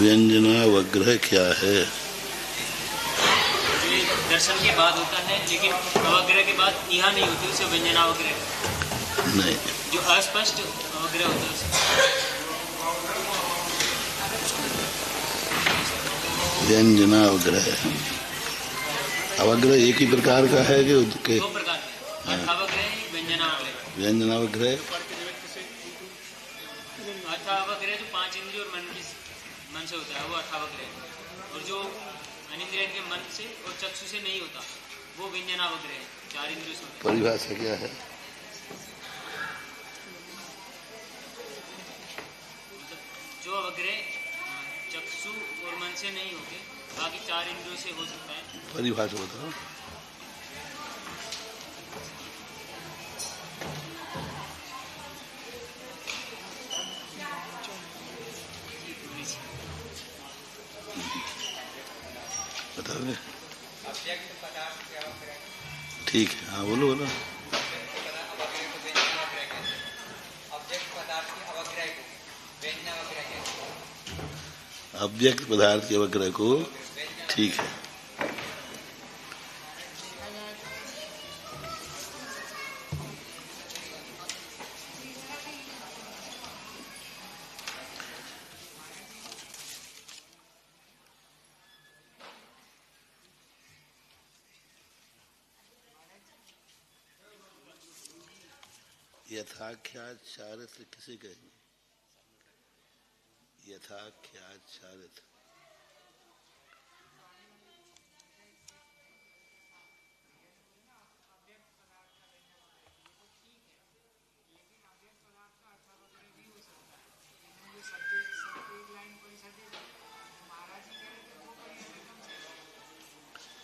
व्यंजनावग्रह क्या है? दर्शन के बाद होता है, लेकिन अवग्रह के बाद इहा नहीं होती, उसे व्यंजनावग्रह नहीं। जो अस्पष्ट अवग्रह होता है व्यंजनावग्रह। अवग्रह एक ही प्रकार का है कि उसके दो प्रकार के, अर्थावग्रह, व्यंजनावग्रह। व्यंजनावग्रह अर्थावग्रह जो पांच इंद्रिय और मन से होता है वो अर्थावग्रह, और जो अनिंद्रिय के मन से और चक्षु से नहीं होता वो व्यंजनावग्रह है, चार इंद्रियों से होता है। परिभाषा क्या है? जो अवग्रह चक्षु और मन से नहीं होते, बाकी चार इंद्रियों से हो सकता है। परिभाषा बताओ। बताओगे? ठीक है, हाँ बोलो बोलो। अव्यक्त पदार्थ के अवग्रह को, ठीक है। यथाख्यात चारित्र किसे कहेंगे? यथाख्यात चारित्र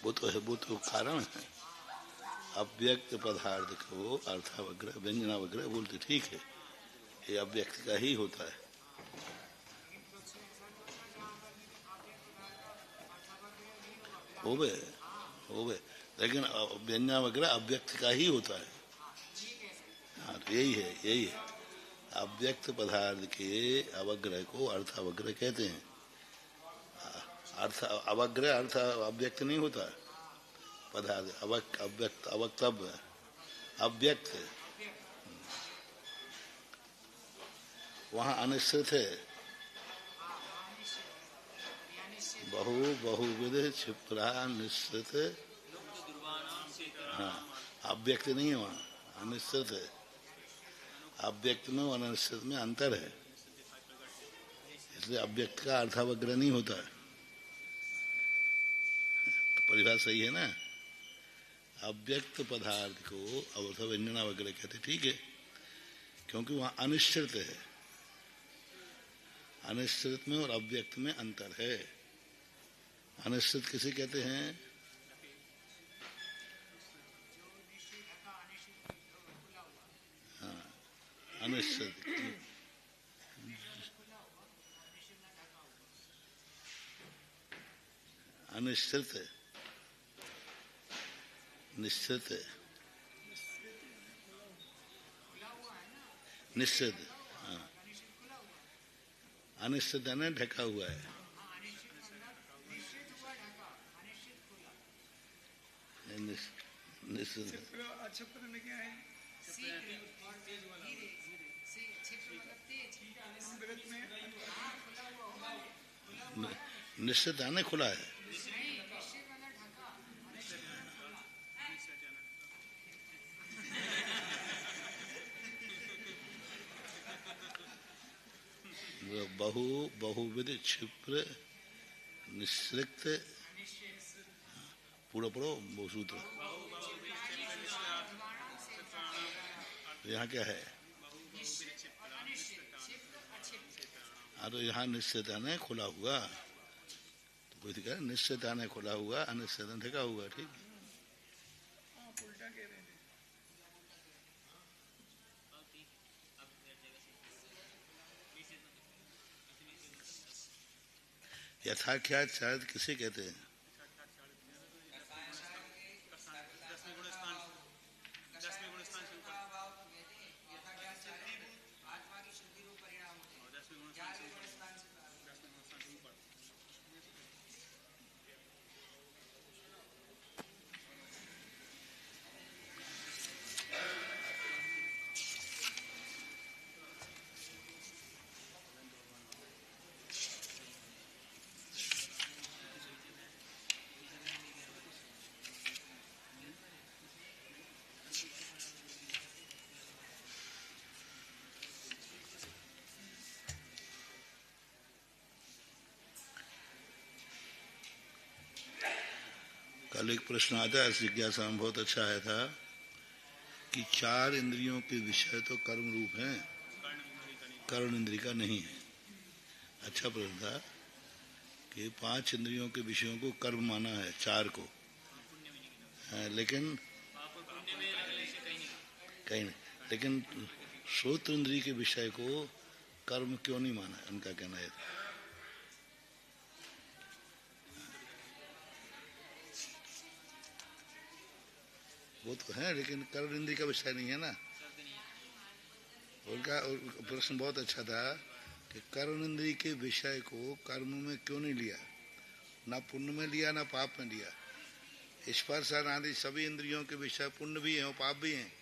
वो तो कारण है। अव्यक्त पदार्थ को अर्थावग्रह व्यंजनावग्रह बोलते, ठीक है, ये अव्यक्त का ही होता है। होवे, लेकिन व्यंजनावग्रह अव्यक्त का ही होता है। हाँ, तो यही है अव्यक्त पदार्थ के अवग्रह को अर्थावग्रह कहते हैं। अर्थ अवग्रह अर्थ अव्यक्त नहीं होता है। पदार्थ अव्यक्त अवक्तव्य अव्यक्त है, वहां अनिश्चित है। बहुविध क्षिप्रा निश्चित, हाँ, अव्यक्त नहीं है, वहां अनिश्चित है। अव्यक्त में और अनिश्चित में अंतर है, इसलिए अव्यक्त का अर्थावग्रह नहीं होता है। तो परिभाषा सही है ना? अव्यक्त पदार्थ को अवस्था व्यंजनावग्रह कहते, ठीक है, क्योंकि वहां अनिश्चित है। अनिश्चित में और अव्यक्त में अंतर है। अनिश्चित किसे कहते हैं? हाँ, अनिश्चित अनिश्चित है, निश्चित है, निश्चित, हाँ, अनिश्चित है ना, ढका हुआ है। निश्चित निश्चित है ना, खुला है। बहुविध क्षिप्र निश्रिक्त, पूरा पढ़ो वो सूत्र। यहाँ क्या है? हाँ तो यहाँ निश्चेतन है खुला हुआ, तो कोई कह निश्चेतन है खुला हुआ, अनिश्चेतन ढका हुआ, ठीक है। आप उल्टा कह रहे थे। यथाख्यात शायद किसे कहते हैं? कल एक प्रश्न आता है जिज्ञासा में, बहुत अच्छा आया था कि 4 इंद्रियों के विषय तो कर्म रूप हैं, कर्ण इंद्रिय का नहीं है। अच्छा प्रश्न था कि 5 इंद्रियों के विषयों को कर्म माना है, 4 को, लेकिन कहीं नहीं, लेकिन श्रोत्र इंद्रिय के विषय को कर्म क्यों नहीं माना, उनका कहना है। वो तो है लेकिन कर्ण इंद्रिय का विषय नहीं है ना। उनका प्रश्न बहुत अच्छा था कि कर्ण इंद्रिय के विषय को कर्म में क्यों नहीं लिया, ना पुण्य में लिया ना पाप में लिया। स्पर्श आदि सभी इंद्रियों के विषय पुण्य भी हैं और पाप भी हैं,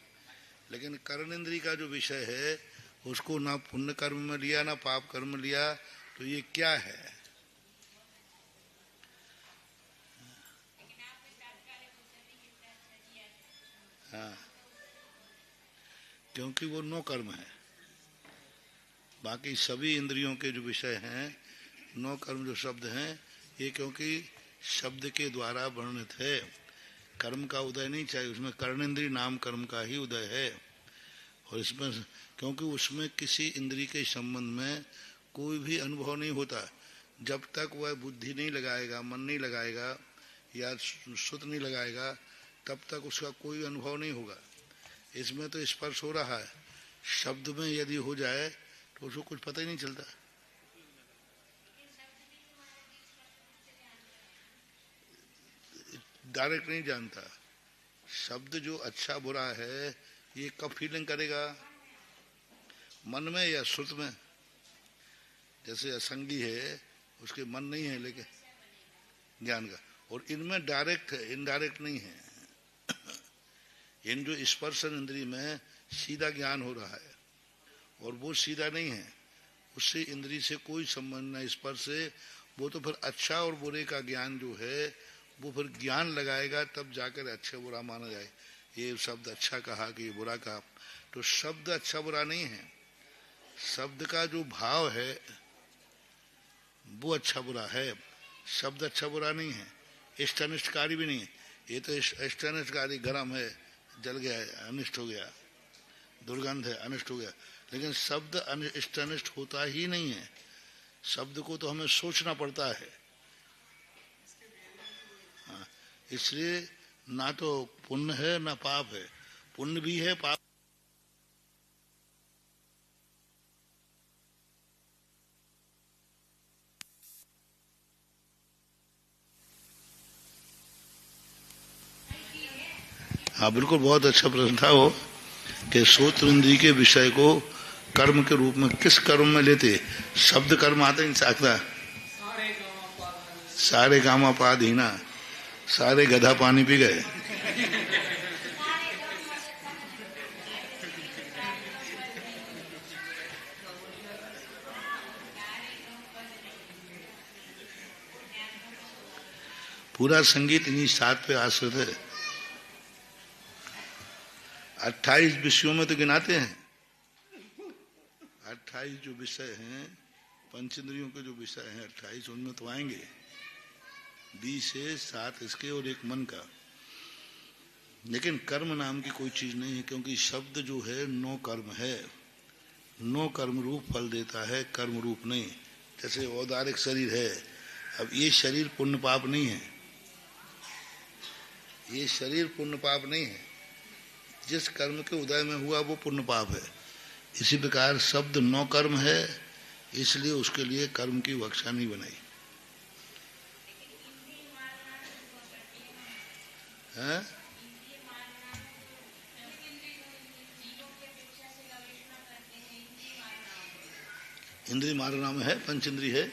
लेकिन कर्ण इंद्रिय का जो विषय है उसको ना पुण्य कर्म में लिया ना पाप कर्म में लिया, तो ये क्या है? हाँ, क्योंकि वो नो कर्म है। बाकी सभी इंद्रियों के जो विषय हैं, नो कर्म जो शब्द हैं, ये क्योंकि शब्द के द्वारा वर्णित है, कर्म का उदय नहीं चाहिए उसमें, कर्ण इंद्रिय नाम कर्म का ही उदय है। और इसमें क्योंकि उसमें किसी इंद्रिय के संबंध में कोई भी अनुभव नहीं होता, जब तक वह बुद्धि नहीं लगाएगा, मन नहीं लगाएगा या श्रुत नहीं लगाएगा, तब तक उसका कोई अनुभव नहीं होगा। इसमें तो स्पर्श हो रहा है, शब्द में यदि हो जाए तो उसको कुछ पता ही नहीं चलता। डायरेक्ट नहीं जानता। शब्द जो अच्छा बुरा है ये कब फीलिंग करेगा, मन में या श्रुत में। जैसे असंगी है उसके मन नहीं है लेकिन ज्ञान का, और इनमें डायरेक्ट है, इनडायरेक्ट नहीं है। इन जो स्पर्शन इंद्रिय में सीधा ज्ञान हो रहा है और वो सीधा नहीं है, उससे इंद्रिय से कोई संबंध न स्पर्श से। वो तो फिर अच्छा और बुरे का ज्ञान जो है वो फिर ज्ञान लगाएगा तब जाकर अच्छा बुरा माना जाए। ये शब्द अच्छा कहा कि ये बुरा कहा, तो शब्द अच्छा बुरा नहीं है, शब्द का जो भाव है वो अच्छा बुरा है, शब्द अच्छा बुरा नहीं है, इष्ट अनिष्टकारी भी नहीं है। ये तो इष्ट अनिष्टकारी, गरम है, जल गया है, अनिष्ट हो गया, दुर्गंध है, अनिष्ट हो गया, लेकिन शब्द इष्ट अनिष्ट होता ही नहीं है। शब्द को तो हमें सोचना पड़ता है। हाँ, इसलिए ना तो पुण्य है ना पाप है, पुण्य भी है पाप। हाँ बिल्कुल, बहुत अच्छा प्रश्न था वो कि श्रोत्र इंद्रिय के विषय को कर्म के रूप में किस कर्म में लेते। शब्द कर्म आते नहीं सकता। सारे गामा पाधीना, सारे गधा पानी पी गए। पूरा संगीत इन्हीं 7 पे आश्रित है। 28 विषयों में तो गिनाते हैं, 28 जो विषय हैं, पंचेंद्रियों के जो विषय हैं 28, उनमें तो आएंगे 20 से 7 इसके और एक मन का। लेकिन कर्म नाम की कोई चीज नहीं है, क्योंकि शब्द जो है नो कर्म है, नो कर्म रूप फल देता है, कर्म रूप नहीं। जैसे औदारिक शरीर है, अब ये शरीर पुण्य पाप नहीं है, ये शरीर पुण्य पाप नहीं है, जिस कर्म के उदय में हुआ वो पुण्य पाप है। इसी प्रकार शब्द नौ कर्म है, इसलिए उसके लिए कर्म की विवक्षा नहीं बनाई है। इंद्रिय मारना में है, पंच इंद्रिय है।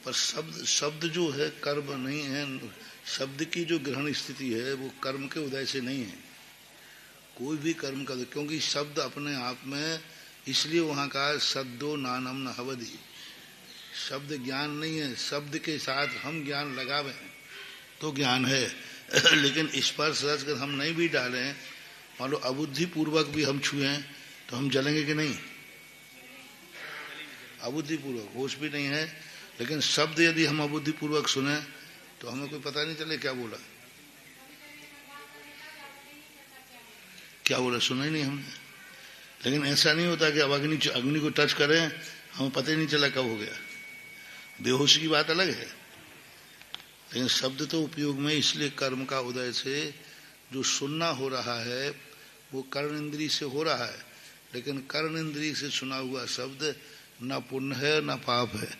पर शब्द जो है कर्म नहीं है, शब्द की जो ग्रहण स्थिति है वो कर्म के उदय से नहीं है। कोई भी कर्म का, क्योंकि शब्द अपने आप में, इसलिए वहां का सद्दो नानम न हवदी, शब्द ज्ञान नहीं है। शब्द के साथ हम ज्ञान लगावे तो ज्ञान है, लेकिन स्पर्श रस अगर हम नहीं भी डालें, मान लो अबुद्धि पूर्वक भी हम छुए तो हम जलेंगे कि नहीं? अबुद्धि पूर्वक होश भी नहीं है, लेकिन शब्द यदि हम अबुद्धि पूर्वक सुने तो हमें कोई पता नहीं चले क्या बोला, क्या बोला सुना ही नहीं हमने। लेकिन ऐसा नहीं होता कि अब अग्नि को टच करें हमें पता ही नहीं चला कब हो गया, बेहोशी की बात अलग है। लेकिन शब्द तो उपयोग में, इसलिए कर्म का उदय से जो सुनना हो रहा है वो कर्ण इंद्रिय से हो रहा है, लेकिन कर्ण इंद्रिय से सुना हुआ शब्द न पुण्य है न पाप है।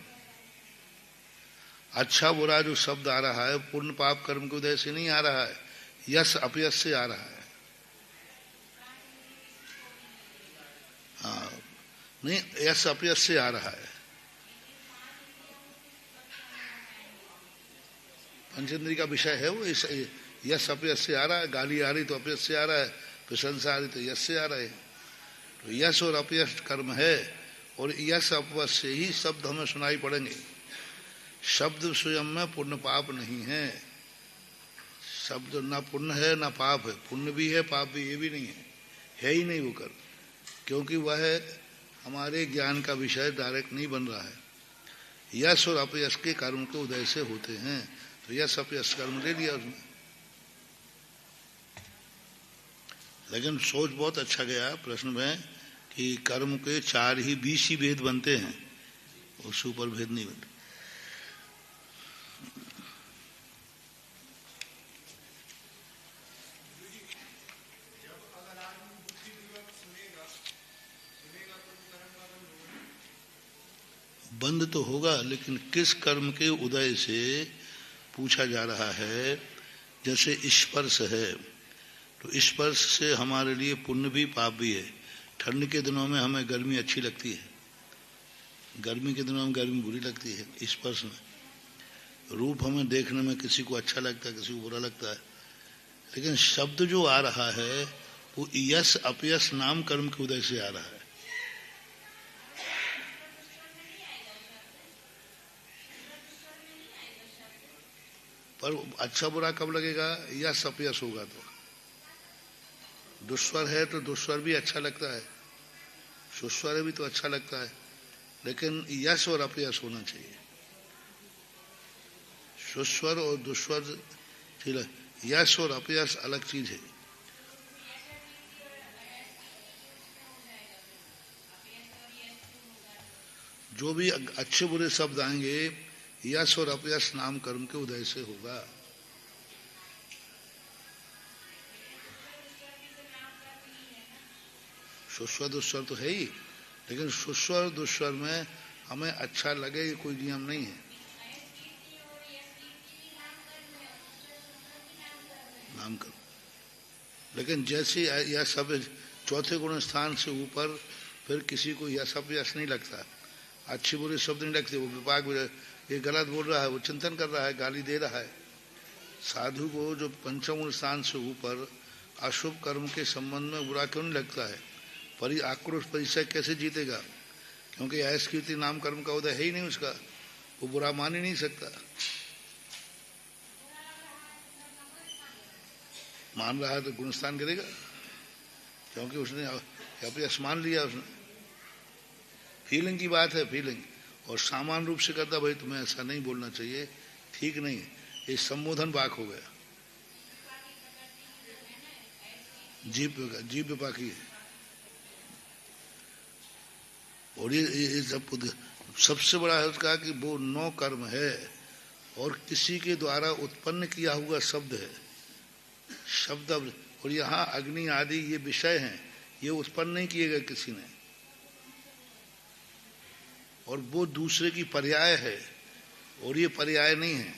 अच्छा बुरा जो शब्द आ रहा है पुण्य पाप कर्म के उदय से नहीं आ रहा है, यश अपयश से आ रहा है। हाँ नहीं, यश अपयश से आ रहा है। पंचेंद्रिय का विषय है वो, यश अपयश से आ रहा है। गाली आ रही तो अपयश से आ रहा है, प्रशंसा आ रही तो यश से आ रहा है। तो यश और अपयश कर्म है, और यश अपयश से ही शब्द हमें सुनाई पड़ेंगे। शब्द स्वयं में पुण्य पाप नहीं है, शब्द ना पुण्य है ना पाप है। पुण्य भी है पाप भी, ये भी नहीं है ही नहीं वो कर्म, क्योंकि वह हमारे ज्ञान का विषय डायरेक्ट नहीं बन रहा है। यश और अपयश के कर्म के उदय से होते हैं, तो यश अपयश कर्म ले लिया उसने। लेकिन सोच बहुत अच्छा गया प्रश्न में कि कर्म के 4 ही 20 ही भेद बनते हैं, उससे ऊपर भेद नहीं बनते। बंद तो होगा, लेकिन किस कर्म के उदय से पूछा जा रहा है। जैसे स्पर्श है, तो स्पर्श से हमारे लिए पुण्य भी पाप भी है। ठंड के दिनों में हमें गर्मी अच्छी लगती है, गर्मी के दिनों में गर्मी बुरी लगती है। स्पर्श में रूप हमें देखने में किसी को अच्छा लगता है, किसी को बुरा लगता है। लेकिन शब्द जो आ रहा है वो यश अपयश नाम कर्म के उदय से आ रहा है। पर अच्छा बुरा कब लगेगा? यश अपयश होगा तो। दुस्वर है तो दुस्वर भी अच्छा लगता है, सुस्वर भी तो अच्छा लगता है, लेकिन यश और अपयश होना चाहिए। सुस्वर और दुस्वर ठीक है, यश और अपयश अलग चीज है। जो भी अच्छे बुरे शब्द आएंगे यश और अपयश नाम कर्म के उदय से होगा। सुस्वर दुस्वर तो है ही, लेकिन सुस्वर दुस्वर में हमें अच्छा लगे ये कोई नियम नहीं है। नाम कर्म, लेकिन जैसे यह सब चौथे गुण स्थान से ऊपर फिर किसी को यश अपयश नहीं लगता, अच्छे बुरे शब्द नहीं लगते। वो विपाक ये गलत बोल रहा है, वो चिंतन कर रहा है, गाली दे रहा है। साधु को जो पंचम गुण स्थान से ऊपर अशुभ कर्म के संबंध में बुरा क्यों नहीं लगता है? परि आक्रोश परिचय कैसे जीतेगा? क्योंकि ऐश कीर्ति नाम कर्म का उदय है ही नहीं उसका, वो बुरा मान ही नहीं सकता। मान रहा है तो गुणस्थान करेगा, क्योंकि उसने अपयश मान लिया। उसने फीलिंग की बात है, फीलिंग, और सामान्य रूप से कहता भाई तुम्हें ऐसा नहीं बोलना चाहिए, ठीक नहीं, ये संबोधन वाक हो गया। जीव विपाकी है। और ये सबसे बड़ा है उसका कि वो 9 कर्म है और किसी के द्वारा उत्पन्न किया हुआ शब्द है, शब्द। और यहाँ अग्नि आदि ये विषय हैं, ये उत्पन्न नहीं किए गए किसी ने, और वो दूसरे की पर्याय है और ये पर्याय नहीं है।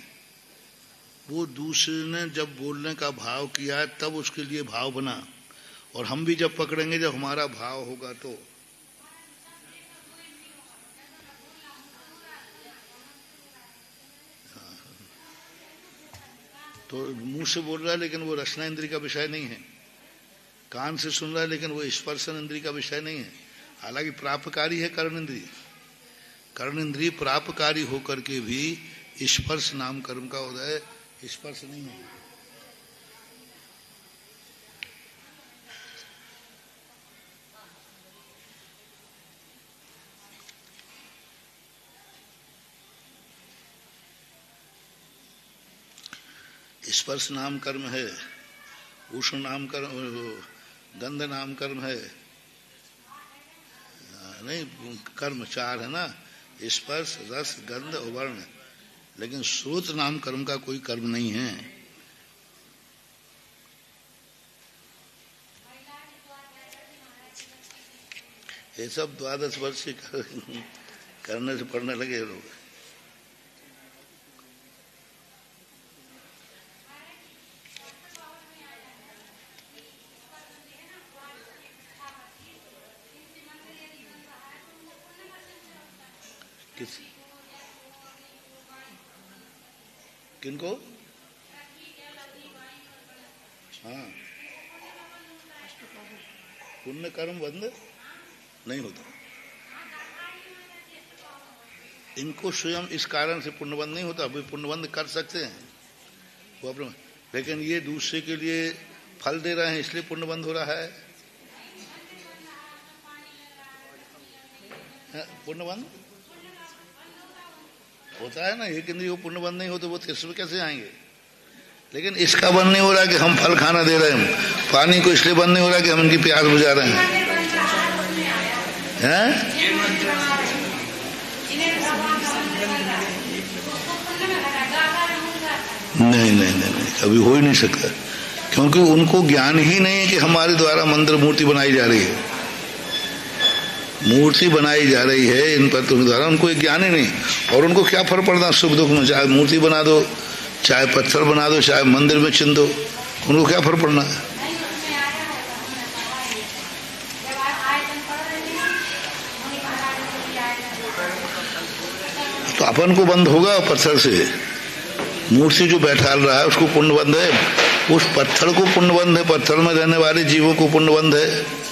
वो दूसरे ने जब बोलने का भाव किया तब उसके लिए भाव बना, और हम भी जब पकड़ेंगे जब हमारा भाव होगा तो मुंह से बोल रहा है लेकिन वो रसना इंद्री का विषय नहीं है, कान से सुन रहा है लेकिन वो स्पर्शन इंद्री का विषय नहीं है। हालांकि प्रापकारी है कर्ण इंद्री, कर्ण इंद्री प्रापकारी होकर के भी स्पर्श नाम कर्म का उदय स्पर्श नहीं है। स्पर्श नाम कर्म है, उष्ण नाम कर्म, गंध नाम कर्म है, नहीं कर्म 4 है ना, स्पर्श रस गंध और वर्ण। लेकिन श्रोत नाम कर्म का कोई कर्म नहीं है। ये सब 12 वर्ष से करने से पढ़ने लगे लोग। किनको? हाँ, पुण्य कर्म बंद नहीं होता। इनको स्वयं इस कारण से पुण्यबंध नहीं होता, वे पुण्यबंध कर सकते हैं वो अपने, लेकिन ये दूसरे के लिए फल दे रहे हैं इसलिए पुण्यबंध हो रहा है। पुण्यबंध होता है ना, एक इंद्रिय को पुण्यबंध नहीं हो तो वो तीसरे में कैसे आएंगे। लेकिन इसका बंद नहीं हो रहा कि हम फल खाना दे रहे हैं, पानी को इसलिए बंद नहीं हो रहा कि हम इनकी प्यास बुझा रहे हैं, हैं? नहीं नहीं नहीं नहीं, कभी हो ही नहीं सकता, क्योंकि उनको ज्ञान ही नहीं है कि हमारे द्वारा मंत्र मूर्ति बनाई जा रही है, मूर्ति बनाई जा रही है इन पर तुम्हारे द्वारा, उनको एक ज्ञान ही नहीं। और उनको क्या फर्क पड़ता सुख दुख में, चाहे मूर्ति बना दो, चाहे पत्थर बना दो, चाहे मंदिर में चिन दो, उनको क्या फर्क पड़ना है। तो अपन को बंद होगा पत्थर से, मूर्ति जो बैठाल रहा है उसको पुण्य बंद है, उस पत्थर को पुण्य बंद है, पत्थर में रहने वाले जीवों को पुण्य बंद है।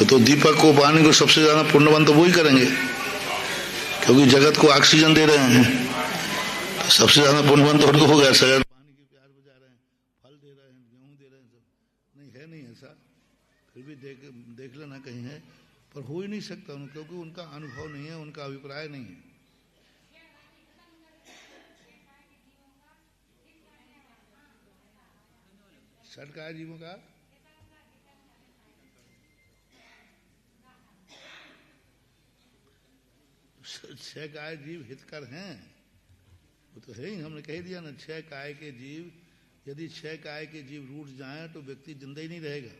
तो दीपक को पानी को सबसे ज्यादा पुण्यवंत तो वो ही करेंगे, क्योंकि जगत को ऑक्सीजन दे रहे हैं, तो सबसे ज्यादा पुण्यवंत तो उनको हो गया। सगल पानी की प्यास बुझा रहे हैं, फल दे रहे हैं, गेहूं दे रहे हैं, सब नहीं है, नहीं ऐसा, फिर भी देख लेना कहीं है, पर हो ही नहीं सकता क्योंकि उनका अनुभव नहीं है, उनका अभिप्राय नहीं है। षटकाय जीवों का छह काय जीव हितकर हैं, वो तो है ही, हमने कह दिया ना, 6 काय के जीव, यदि 6 काय के जीव रूठ जाएं तो व्यक्ति जिंदा ही नहीं रहेगा।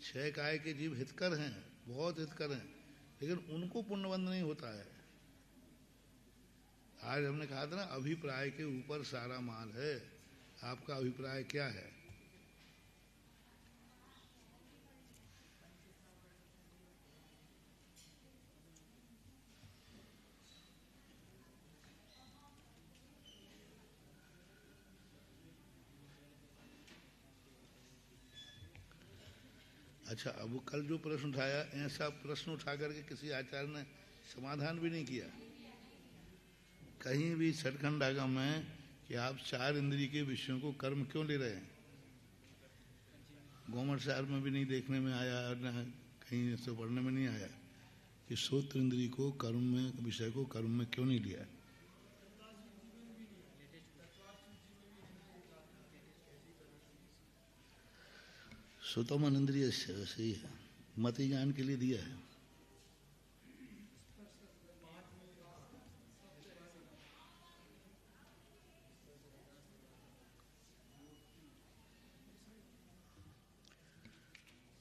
6 काय के जीव हितकर हैं, बहुत हितकर हैं, लेकिन उनको पुण्यबंध नहीं होता है। आज हमने कहा था ना, अभिप्राय के ऊपर सारा माल है, आपका अभिप्राय क्या है। अच्छा, अब कल जो प्रश्न उठाया, ऐसा प्रश्न उठा करके किसी आचार्य ने समाधान भी नहीं किया कहीं भी छठखंड आगम में कि आप 4 इंद्रिय के विषयों को कर्म क्यों ले रहे हैं। गौमर साहब में भी नहीं देखने में आया, और न कहीं से पढ़ने में नहीं आया कि श्रोत्र इंद्रिय को कर्म में, विषय को कर्म में क्यों नहीं लिया। श्रुतम अनिंद्रिय वैसे ही है, मति ज्ञान के लिए दिया है।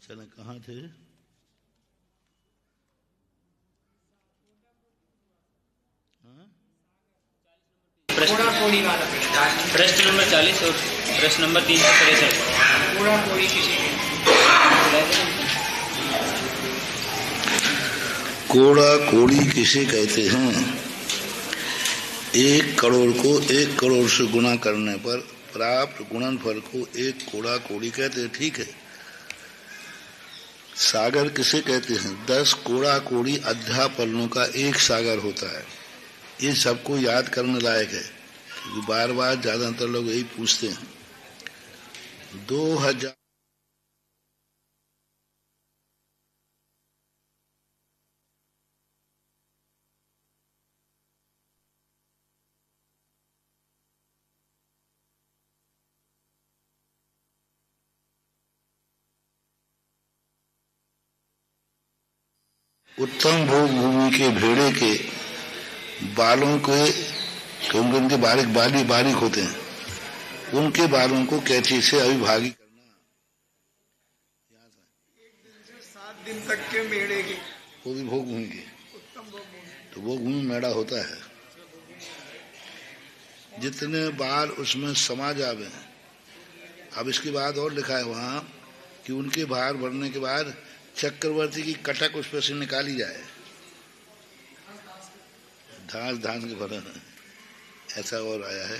चले कहाँ थे? प्रश्न नंबर 40 और प्रश्न नंबर 363। कोड़ा कोड़ी किसे कहते हैं? 1 करोड़ को 1 करोड़ से गुणा करने पर प्राप्त गुणनफल को 1 कोड़ा कोड़ी कहते हैं, ठीक है। सागर किसे कहते हैं? 10 कोड़ा कोड़ी अध्यापनों का 1 सागर होता है। ये सबको याद करने लायक है, क्योंकि बार बार ज्यादातर लोग यही पूछते हैं। 2000 उत्तम भोग भूमि के भेड़े के बालों के, क्योंकि उनके बारीक बारीक होते हैं, उनके बालों को कैंची से अविभागी करना। 7 दिन तक के मेढ़े के, वो भी भोग भूमि के, उत्तम भोग भूमि। तो भोग भूमि मेढ़ा होता है। जितने बाल उसमें समा जावे। अब इसके बाद और लिखा है वहां कि उनके बाहर भरने के बाद चक्रवर्ती की कटक उस पर से निकाली जाए, धान के भरण, ऐसा और आया है।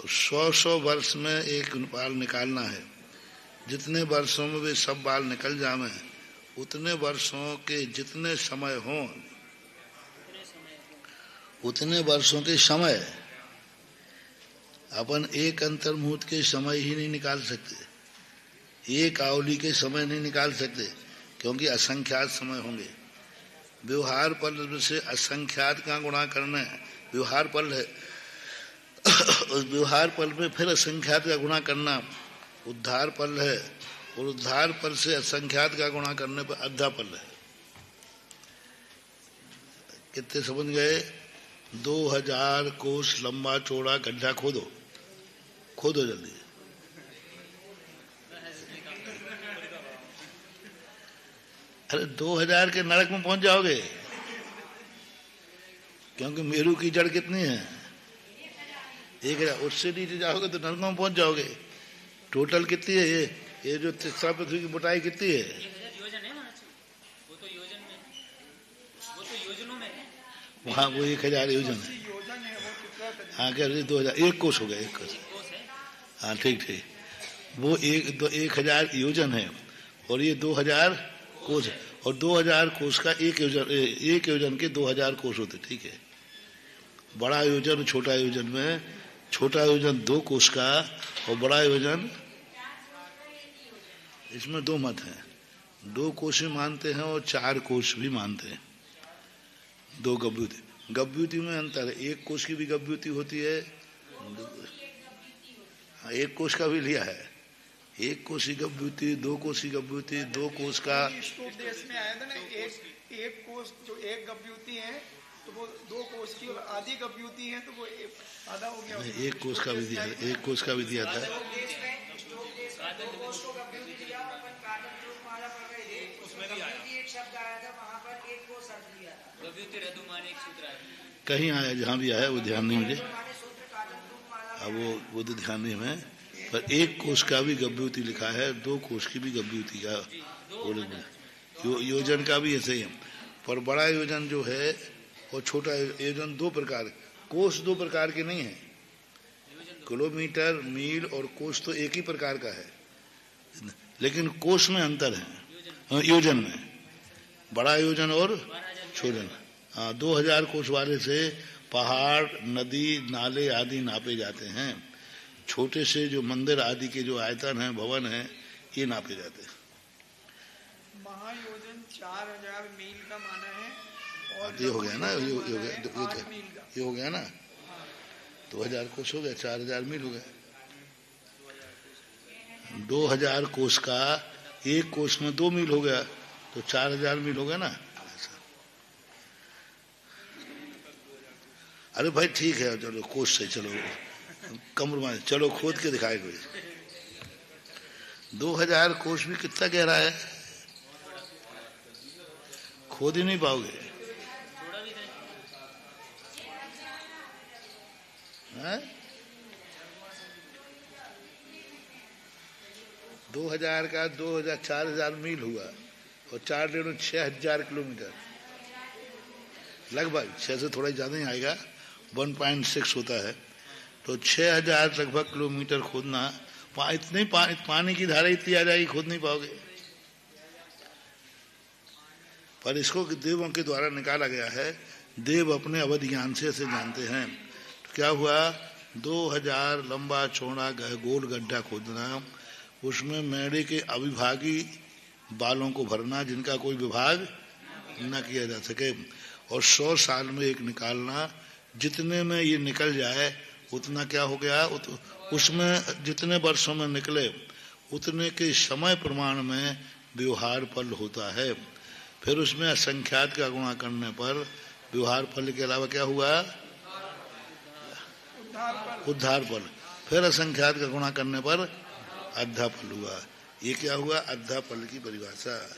100 वर्ष में एक बाल निकालना है। जितने वर्षों में वे सब बाल निकल जावे, उतने वर्षों के जितने समय हों, उतने वर्षों के समय अपन एक अंतर्मुहूर्त के समय ही नहीं निकाल सकते, एक आवली के समय नहीं निकाल सकते, क्योंकि असंख्यात समय होंगे। व्यवहार पल से असंख्यात का गुणा करना है, व्यवहार पल है। उस व्यवहार पल में फिर असंख्यात का गुणा करना उद्धार पल है, और उद्धार पल से असंख्यात का गुणा करने पर अद्धा पल है। कितने समझ गए? 2000 कोस लंबा चौड़ा गड्ढा खोदो, खोदो जल्दी। अरे 2000 के नरक में पहुंच जाओगे, क्योंकि मेरू की जड़ कितनी है? 1000। उससे नीचे जाओगे तो नरक में पहुंच जाओगे। टोटल कितनी है ये जो तीसरा पृथ्वी की मोटाई कितनी है? 1000 योजन है महाराज, वो तो योजन में, वो तो योजनों में है। वहाँ वो 1000 योजन है। हाँ कह रहे 2000, 1 कोस हो गया, 1 कोस। हाँ ठीक ठीक, वो 1000 योजन है और ये 2000 कोस है, और 2000 कोस का 1 योजन के 2000 कोस होते, ठीक है। बड़ा योजन छोटा योजन में, छोटा योजन 2 कोस का और बड़ा योजन, इसमें 2 मत हैं। 2 कोस भी मानते हैं और 4 कोस भी मानते हैं। 2 गभ्युति, गभ्युति में अंतर है। 1 कोस की भी गभ्युति होती है, 1 कोस का भी लिया है। 1 कोस की गभ्युति, 2 कोस की गभ्युति, 2 कोस का। देश में आया था ना, एक कोस जो 1 गभ्युति है तो वो 2 कोस की, और आधी गभ्युति है तो वो आधा हो गया। 1 कोस का भी दिया, 1 कोस का भी दिया था। कहीं आया, जहाँ भी आया वो ध्यान नहीं मुझे, अब वो तो ध्यान नहीं हमें, पर 1 कोस का भी गभ्युति लिखा है, 2 कोस की भी गभ्युति का योजन का भी ऐसे ही है। पर बड़ा योजन जो है और छोटा योजन 2 प्रकार, कोस 2 प्रकार के नहीं है। किलोमीटर, मील और कोस तो एक ही प्रकार का है, लेकिन कोस में अंतर है, योजन में। बड़ा योजन और छोजन। हाँ, 2000 कोस वाले से पहाड़, नदी, नाले आदि नापे जाते हैं। छोटे से जो मंदिर आदि के जो आयतन है, भवन है, ये नापे जाते हैं। महायोजन 4000 मील का माना है, और ये हो गया ना, ये हो गया ना, 2000 कोस हो गया, 4000 मील हो गया। 2000 कोष का एक कोष में 2 मील हो गया तो 4000 मील हो गया ना। अरे भाई ठीक है, चलो कोष से, चलो कम्प्रोमाइज, चलो खोद के दिखाए कोई। 2000 कोष भी कितना गहरा है, खोद ही नहीं पाओगे। हैं? 2000 का 4000 मील हुआ और 4 डेढ़ 6000 किलोमीटर, लगभग 6 से थोड़ा ज्यादा ही आएगा, 1.6 होता है। तो 6000 लगभग किलोमीटर खोदना, इतनी पानी की धारा इतनी आ जाएगी, खोद नहीं पाओगे। पर इसको देवों के द्वारा निकाला गया है। देव अपने अवध ज्ञान से इसे जानते हैं। तो क्या हुआ, 2000 लंबा चौड़ा गोल गड्ढा खोदना, उसमें मेढ़े के अविभागी बालों को भरना जिनका कोई विभाग न किया जा सके, और 100 साल में एक निकालना। जितने में ये निकल जाए उतना क्या हो गया, उसमें जितने वर्षों में निकले उतने के समय प्रमाण में व्यवहार फल होता है। फिर उसमें असंख्यात का गुणा करने पर व्यवहार फल के अलावा क्या हुआ, उद्धार फल। फिर असंख्यात का गुणा करने पर अद्धा फल हुआ। ये क्या हुआ, अद्धा फल की परिभाषा।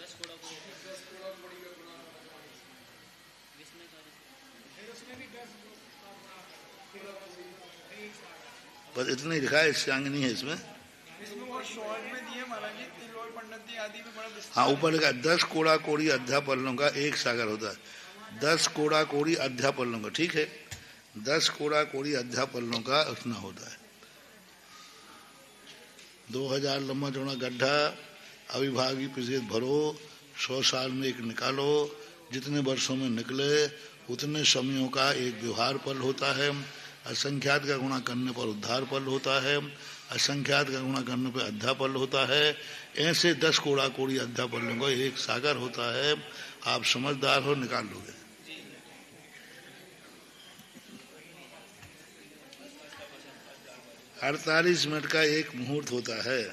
बस इतना ही लिखा है, इससे आगे नहीं है इसमें। हाँ, ऊपर लिखा 10 कोड़ा कोड़ी अद्धा पल्लों का एक सागर होता है। 10 कोड़ा कोड़ी अद्धा पल्लों का, ठीक है, 10 कोड़ा कोड़ी अद्धा पल्लों का उतना होता है। 2000 लंबा चौड़ा गड्ढा, अविभागी प्रतिशत भरो, 100 साल में एक निकालो, जितने वर्षों में निकले उतने समयों का एक व्यवहार फल होता है। असंख्यात का गुणा करने पर उद्धार फल होता है, असंख्यात का गुणा करने पर अद्धा फल होता है। ऐसे 10 कोड़ा कोड़ी अद्धा फलों का एक सागर होता है। आप समझदार हो, निकाल लोगे। अड़तालीस मिनट का एक मुहूर्त होता है,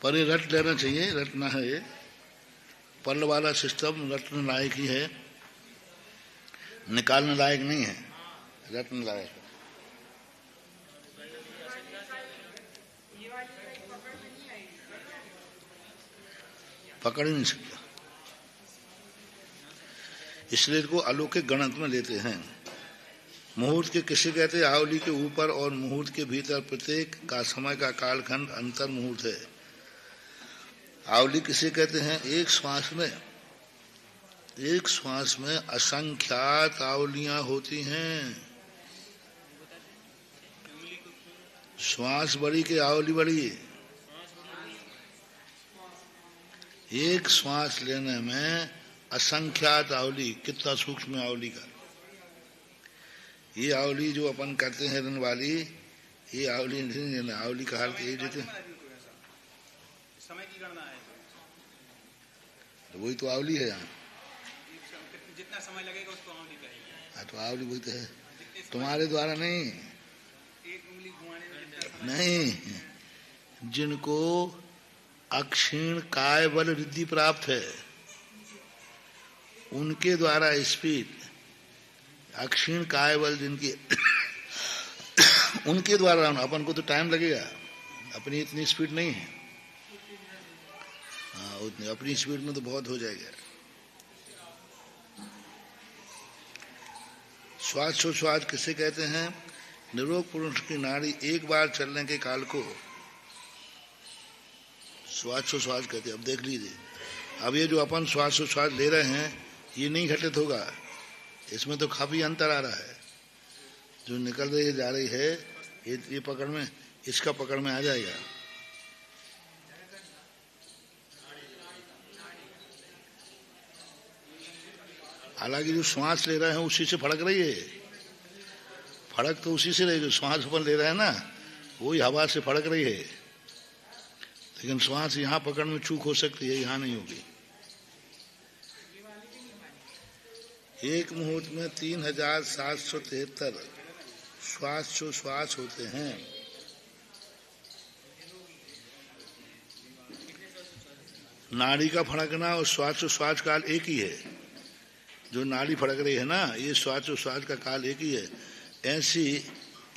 पर ये रट लेना चाहिए, रटना है। ये पल वाला सिस्टम रटने लायक ही है, निकालने लायक नहीं है, रटने लायक। पकड़ ही नहीं सकता, इसलिए इसको अलौकिक गणित में लेते हैं। मुहूर्त के किसे कहते हैं, आवली के ऊपर और मुहूर्त के भीतर प्रत्येक का समय का कालखंड अंतर मुहूर्त है। आवली किसे कहते हैं, एक श्वास में असंख्यात आवलियां होती हैं। श्वास बड़ी के आवली बड़ी, एक श्वास लेने में असंख्यात आवली, कितना सूक्ष्म आवली का। ये आवली जो अपन करते हैं रन वाली, ये आवली नहीं, आवली का हाल यही देते समय की गणना है, तो वही तो आवली है यहाँ। जितना समय लगेगा उसको आवली कहेंगे। हाँ, तो आवली वही तो है, तुम्हारे द्वारा नहीं, एक उंगली घुमाने में नहीं, जिनको अक्षीण काय बल रिद्धि प्राप्त है उनके द्वारा स्पीड, अक्षीण काय बल जिनकी उनके द्वारा। अपन को तो टाइम लगेगा, अपनी इतनी स्पीड नहीं है। हाँ, उतनी अपनी स्पीड में तो बहुत हो जाएगा। श्वासोच्छ्वास किसे कहते हैं, निरोग पुरुष की नाड़ी एक बार चलने के काल को श्वासोच्छ्वास कहते हैं। अब देख लीजिए, अब ये जो अपन श्वासोच्छ्वास ले रहे हैं ये नहीं घटित होगा, इसमें तो काफी अंतर आ रहा है। जो निकल रही है जा रही है, ये पकड़ में, इसका पकड़ में आ जाएगा। हालांकि जो श्वास ले रहे हैं उसी से फड़क रही है, फड़क तो उसी से रही, जो श्वास अपन ले रहे हैं ना वही हवा से फड़क रही है, लेकिन श्वास यहाँ पकड़ में चूक हो सकती है, यहाँ नहीं होगी। एक मुहूर्त में 3773 श्वास होते हैं। नाड़ी का फड़कना और श्वास काल एक ही है। जो नाड़ी फड़क रही है ना, ये श्वास का काल एक ही है। ऐसी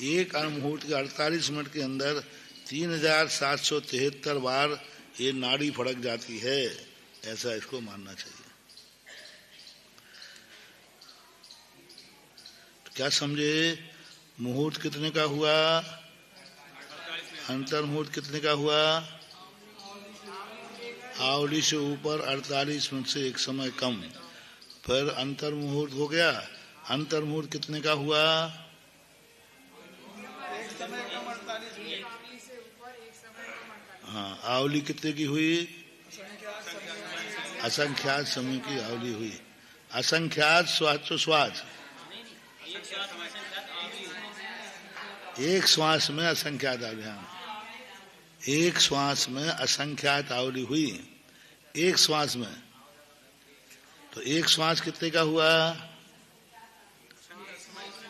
एक मुहूर्त के 48 मिनट के अंदर 3773 बार ये नाड़ी फड़क जाती है, ऐसा इसको मानना चाहिए। तो क्या समझे? मुहूर्त कितने का हुआ? अंतर मुहूर्त कितने का हुआ? आवली से ऊपर 48 मिनट से एक समय कम। फिर अंतर मुहूर्त हो गया। अंतर मुहूर्त कितने का हुआ? एक समय कम 48 मिनट। हाँ, आवली कितने की हुई? असंख्यात समय की आवली हुई। असंख्यात श्वास एक श्वास में असंख्यात आवली। हाँ, एक श्वास में असंख्यात आवली हुई, एक श्वास में। तो एक श्वास कितने का हुआ?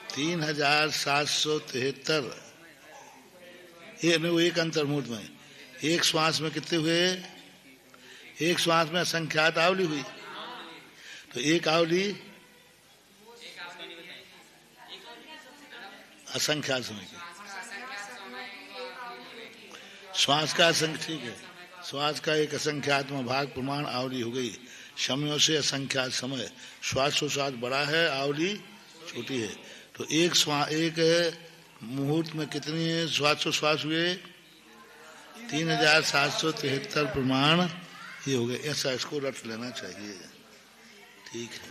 3773। ये नहीं, वो एक अंतर मुहूर्त में। एक श्वास में कितने हुए? एक श्वास में असंख्यात आवली हुई। तो एक आवली असंख्यात समय की। श्वास का ठीक है, श्वास का एक असंख्यात्मक भाग प्रमाण आवली हो गई। समयों से असंख्यात समय, श्वास बड़ा है, आवली छोटी है। तो एक मुहूर्त में कितनी श्वास हुए? 3773 प्रमाण ये हो गए। ऐसा इसको रट लेना चाहिए। ठीक है।